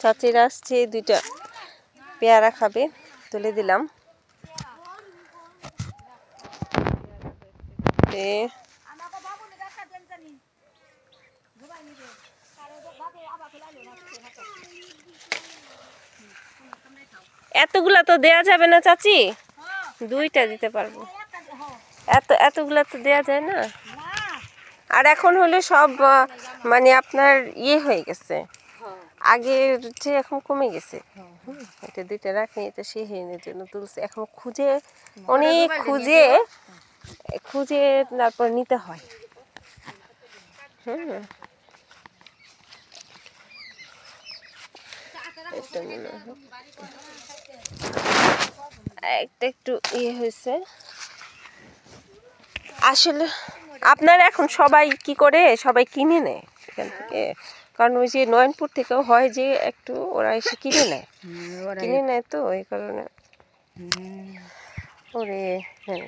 চাচিরা আসছে, দুইটা পেয়ারা খাবে, তুলে দিলাম। এতগুলা তো দেয়া যাবে না চাচি, দুইটা দিতে পারবো। এতগুলা তো দেয়া যায় না। আর এখন হলে সব মানে আপনার ইয়ে হয়ে গেছে, আগের যে এখন কমে গেছে। এটা দুইটা রাখি, এটা সেহেনের জন্য তুলছে। এখন খুঁজে অনেক খুঁজে তারপর নিতে হয়। একটা একটু ইয়ে হয়েছে আসলে। আপনার এখন সবাই কি করে, সবাই কিনে নেয় এখান থেকে, কারণ ওই যে নয়নপুর থেকেও হয় যে একটু ওরা এসে কিনে নেয় তো এই কারণে। ওরে হ্যাঁ